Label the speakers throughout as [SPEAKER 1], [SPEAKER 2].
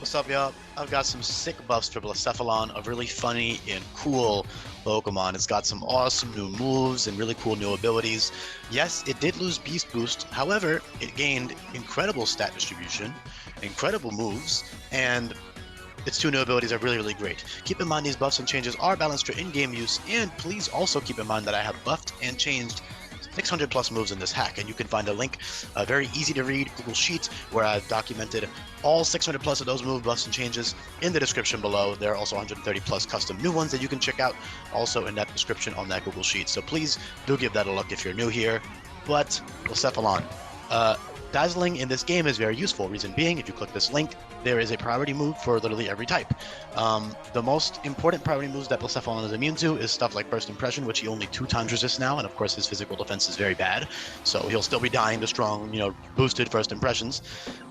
[SPEAKER 1] What's up, y'all? I've got some sick buffs for Blacephalon, a really funny and cool Pokemon. It's got some awesome new moves and really cool new abilities. Yes, it did lose Beast Boost, however, it gained incredible stat distribution, incredible moves, and its two new abilities are really great. Keep in mind these buffs and changes are balanced for in-game use, and please also keep in mind that I have buffed and changed 600 plus moves in this hack, and you can find a link, a very easy to read Google Sheet where I've documented all 600 plus of those move buffs and changes in the description below. There are also 130 plus custom new ones that you can check out also in that description on that Google Sheet. So please do give that a look if you're new here. But Blacephalon, dazzling in this game is very useful. Reason being, if you click this link, there is a priority move for literally every type. The most important priority moves that Blacephalon is immune to is stuff like First Impression, which he only 2 times resists now, and of course his physical defense is very bad, so he'll still be dying to strong, boosted First Impressions.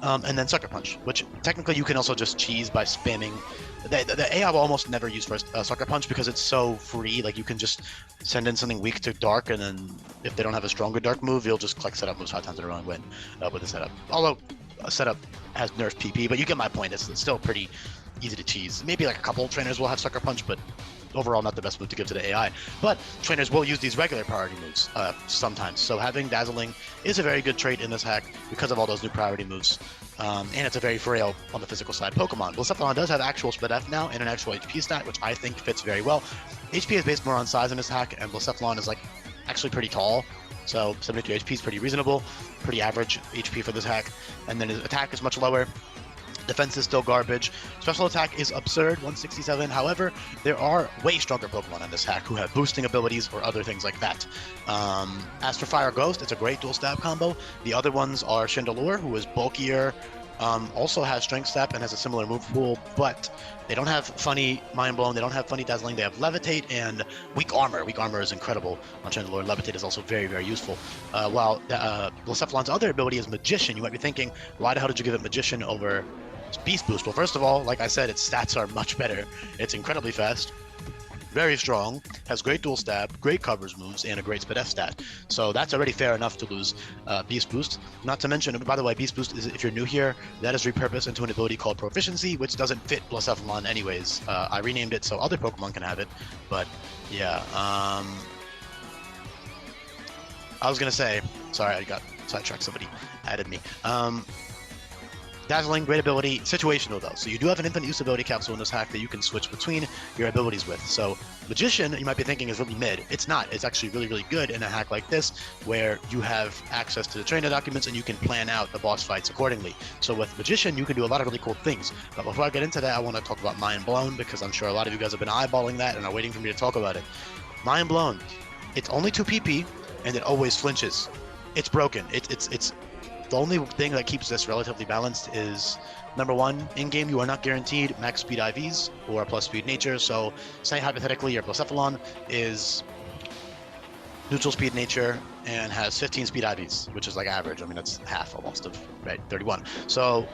[SPEAKER 1] And then Sucker Punch, which technically you can also just cheese by spamming. The AI will almost never use Sucker Punch because it's so free. Like, you can just send in something weak to Dark, and then if they don't have a stronger Dark move, you'll just click setup moves 5 times in a row and win with the setup. Although a setup has nerfed PP, but you get my point. It's still pretty easy to cheese. Maybe like a couple trainers will have Sucker Punch, but overall not the best move to give to the AI. But trainers will use these regular priority moves sometimes. So having Dazzling is a very good trait in this hack because of all those new priority moves. And it's a very frail on the physical side Pokemon. Blacephalon does have actual SPF now and an actual HP stat, which I think fits very well. HP is based more on size in this hack, and Blacephalon is like actually pretty tall. So 73 HP is pretty reasonable, pretty average HP for this hack. And then his attack is much lower. Defense is still garbage. Special attack is absurd, 167. However, there are way stronger Pokemon in this hack who have boosting abilities or other things like that. As for Fire Ghost, it's a great dual stab combo. The other ones are Chandelure, who is bulkier, also has Strength Step and has a similar move pool, but they don't have funny Mind Blown, they don't have funny Dazzling, they have Levitate and Weak Armor. Weak Armor is incredible on Chandelure, and Levitate is also very useful. While Blacephalon's other ability is Magician, you might be thinking, why the hell did you give it Magician over Beast Boost? Well, first of all, like I said, its stats are much better. It's incredibly fast, very strong, has great dual stab, great covers moves, and a great SPF stat. So that's already fair enough to lose Beast Boost. Not to mention, by the way, Beast Boost is, if you're new here, that is repurposed into an ability called Proficiency, which doesn't fit Blacephalon anyways. I renamed it so other Pokemon can have it, but yeah. I was gonna say, sorry, I got sidetracked. Somebody added me. Dazzling, great ability, situational though. So you do have an infinite use ability capsule in this hack that you can switch between your abilities with. So Magician, you might be thinking, is really mid. It's not. It's actually really good in a hack like this, where you have access to the trainer documents and you can plan out the boss fights accordingly. So with Magician, you can do a lot of really cool things. But before I get into that, I want to talk about Mind Blown, because I'm sure a lot of you guys have been eyeballing that and are waiting for me to talk about it. Mind Blown, it's only 2 PP and it always flinches. It's broken. It's the only thing that keeps this relatively balanced is, number one, in-game you are not guaranteed max speed IVs or plus speed nature. So say hypothetically your Blacephalon is neutral speed nature and has 15 speed IVs, which is like average. I mean, that's half almost of, right, 31. So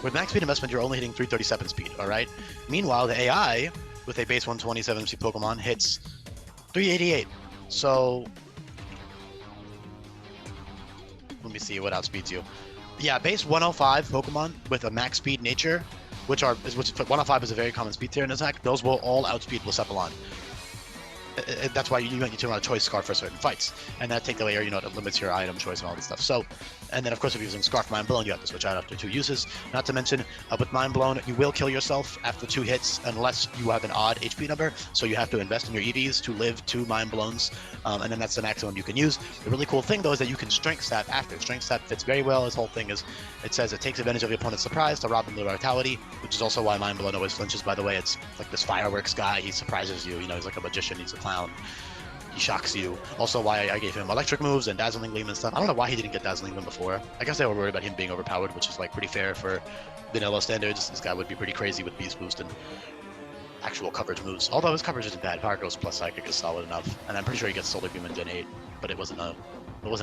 [SPEAKER 1] with max speed investment, you're only hitting 337 speed, all right? Meanwhile, the AI with a base 127 speed Pokemon hits 388. So let me see what outspeeds you. Yeah, base 105 Pokemon with a max speed nature, which 105 is a very common speed tier in this hack. Those will all outspeed Blacephalon. That's why you need to run a choice scarf for certain fights, and that take away your, it limits your item choice and all this stuff. So, and then of course if you're using Scarf Mind Blown, you have to switch out after 2 uses. Not to mention, with Mind Blown, you will kill yourself after 2 hits unless you have an odd HP number. So you have to invest in your EVs to live 2 Mind Blowns, and then that's the maximum you can use. The really cool thing though is that you can Strength Stab after. Strength Stab fits very well. This whole thing is, it says it takes advantage of your opponent's surprise to rob them of their vitality, which is also why Mind Blown always flinches. By the way, it's like this fireworks guy. He surprises you. He's like a magician. He's a clown. He shocks you. Also why I gave him electric moves and Dazzling Gleam and stuff. I don't know why he didn't get Dazzling Gleam before. I guess they were worried about him being overpowered, which is like pretty fair for vanilla standards. This guy would be pretty crazy with Beast Boost and actual coverage moves. Although his coverage isn't bad. Fire Ghost plus Psychic is solid enough. And I'm pretty sure he gets Solar Beam in Gen 8, but it wasn't a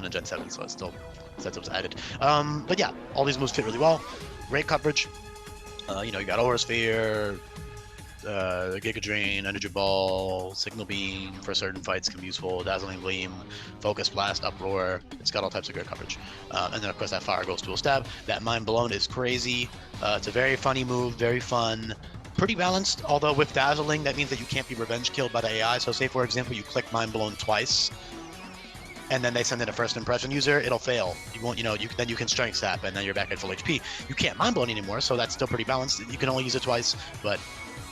[SPEAKER 1] Gen 7, so it still says it was added. But yeah, all these moves fit really well. Great coverage. You got Aura Sphere, Giga Drain, Energy Ball, Signal Beam for certain fights can be useful, Dazzling Gleam, Focus Blast, Uproar. It's got all types of good coverage. And then of course that Fire Ghost Dual Stab. That Mind Blown is crazy. It's a very funny move, very fun. Pretty balanced, although with Dazzling, that means that you can't be revenge killed by the AI. So say, for example, you click Mind Blown twice, and then they send in a first impression user, it'll fail. You won't, then you can Strength Sap, and then you're back at full HP. You can't Mind Blown anymore, so that's still pretty balanced. You can only use it twice, but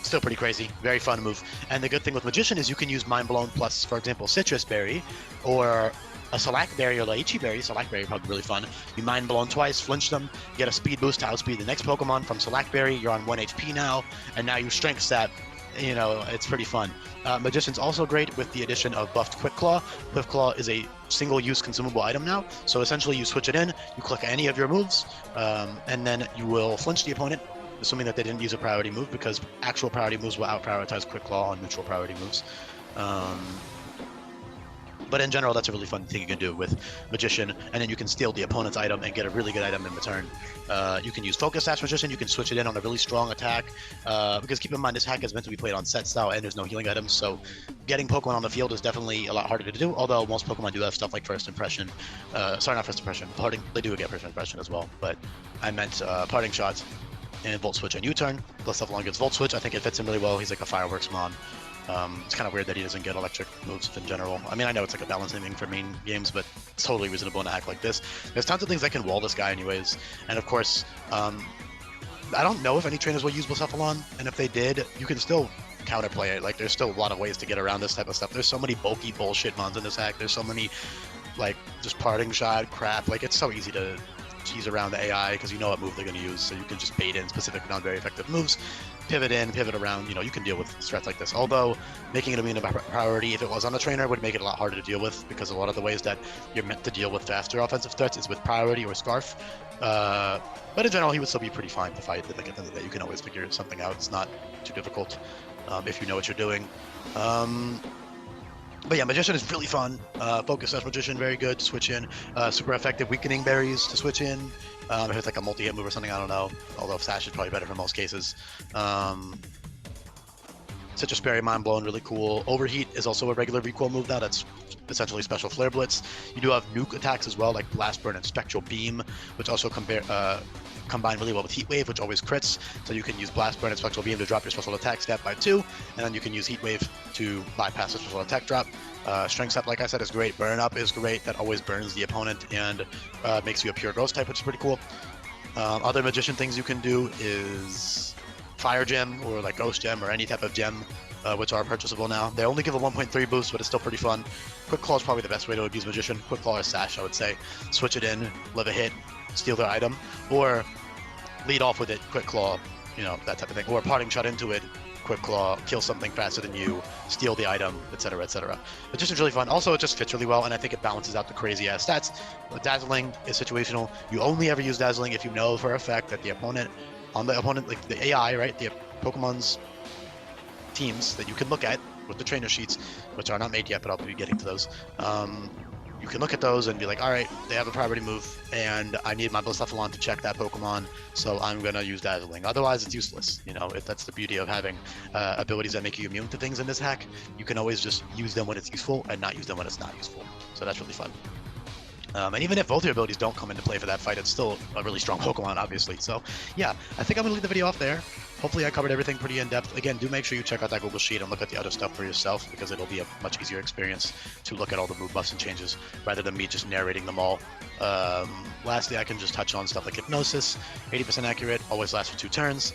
[SPEAKER 1] still pretty crazy. Very fun move. And the good thing with Magician is you can use Mind Blown plus, for example, Citrus Berry, or a Select Berry or Lychee Berry. Select Berry probably really fun. You Mind Blown twice, flinch them, get a speed boost to outspeed the next Pokemon from Select Berry. You're on 1 HP now, and now you Strength Sap. It's pretty fun. Magician's also great with the addition of buffed Quick Claw. Quick Claw is a single-use consumable item now, so essentially you switch it in, you click any of your moves, and then you will flinch the opponent, assuming that they didn't use a priority move, because actual priority moves will out-prioritize Quick Claw on neutral priority moves. But in general, that's a really fun thing you can do with Magician, and then you can steal the opponent's item and get a really good item in return. You can use Focus Sash Magician, you can switch it in on a really strong attack, because keep in mind, this hack is meant to be played on set style, and there's no healing items, so getting Pokemon on the field is definitely a lot harder to do, although most Pokemon do have stuff like First Impression. Sorry, not First Impression, Parting, they do get First Impression as well, but I meant Parting Shots and Volt Switch and U-Turn. Blacephalon gets Volt Switch, I think it fits him really well, he's like a Fireworks Mon. It's kind of weird that he doesn't get electric moves in general. I mean, I know it's like a balancing thing for main games, but it's totally reasonable in a hack like this. There's tons of things that can wall this guy anyways. And of course, I don't know if any trainers will use Blacephalon, and if they did, you can still counterplay it. Like, there's still a lot of ways to get around this type of stuff. There's so many bulky bullshit mons in this hack. There's so many, like, just Parting Shot crap. Like, it's so easy to tease around the AI because you know what move they're going to use, so you can just bait in specific non-very effective moves, pivot in, pivot around. You can deal with threats like this. Although making it immune to priority, if it was on a trainer, would make it a lot harder to deal with, because a lot of the ways that you're meant to deal with faster offensive threats is with priority or Scarf. But in general, he would still be pretty fine to fight. Like, at the end of the day, you can always figure something out. It's not too difficult if you know what you're doing. But yeah, Magician is really fun. Focus Sash Magician, very good to switch in. Super effective Weakening Berries to switch in. If it's like a multi-hit move or something, I don't know. Although Sash is probably better for most cases. Citrus Berry, Mind Blown, really cool. Overheat is also a regular recoil move now. That's essentially Special Flare Blitz. You do have nuke attacks as well, like Blast Burn and Spectral Beam, which also combine really well with Heat Wave, which always crits. So you can use Blast Burn and Spectral Beam to drop your special attack stat by 2, and then you can use Heat Wave to bypass the special attack drop. Strength Sap, like I said, is great. Burn Up is great. That always burns the opponent and makes you a pure ghost type, which is pretty cool. Other Magician things you can do is Fire Gem or like Ghost Gem or any type of gem, which are purchasable now. They only give a 1.3 boost, but it's still pretty fun. Quick Claw is probably the best way to abuse Magician. Quick Claw or Sash, I would say. Switch it in, live a hit, steal their item, or lead off with it, Quick Claw, that type of thing. Or Parting Shot into it, Quick Claw, kill something faster than you, steal the item, etc., etc. Magician's really fun. Also, it just fits really well, and I think it balances out the crazy-ass stats. But Dazzling is situational. You only ever use Dazzling if you know for a fact that the opponent, like the AI, right, the Pokemon's teams that you can look at with the trainer sheets, which are not made yet, but I'll be getting to those. You can look at those and be like, all right, they have a priority move, and I need my Blacephalon to check that Pokemon, so I'm going to use Dazzling. Otherwise, it's useless. That's the beauty of having abilities that make you immune to things in this hack. You can always just use them when it's useful and not use them when it's not useful. So that's really fun. And even if both your abilities don't come into play for that fight, it's still a really strong Pokemon, obviously. So yeah, I think I'm going to leave the video off there. Hopefully I covered everything pretty in-depth. Again, do make sure you check out that Google Sheet and look at the other stuff for yourself, because it'll be a much easier experience to look at all the move buffs and changes rather than me just narrating them all. Lastly, I can just touch on stuff like Hypnosis, 80% accurate, always lasts for 2 turns.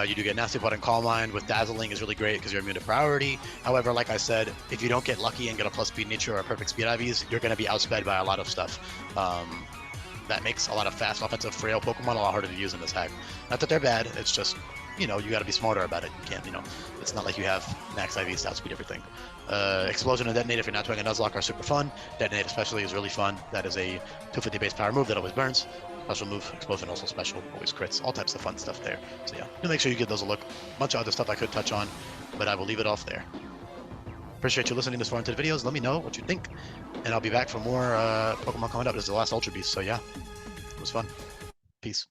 [SPEAKER 1] You do get Nasty Plot and Calm Mind with Dazzling is really great because you're immune to priority. However, like I said, if you don't get lucky and get a plus speed nature or a perfect speed IVs, you're going to be outsped by a lot of stuff. That makes a lot of fast offensive frail Pokemon a lot harder to use in this hack. Not that they're bad, it's just, you got to be smarter about it. You can't, it's not like you have max IVs to outspeed everything. Explosion and Detonate, if you're not doing a Nuzlocke, are super fun. Detonate especially is really fun. That is a 250 base power move that always burns. Special move, Explosion also special, always crits, all types of fun stuff there. So yeah, do make sure you give those a look. Bunch of other stuff I could touch on, but I will leave it off there. Appreciate you listening this far into the videos. Let me know what you think, and I'll be back for more Pokemon coming up. This is the last Ultra Beast, so yeah, it was fun. Peace.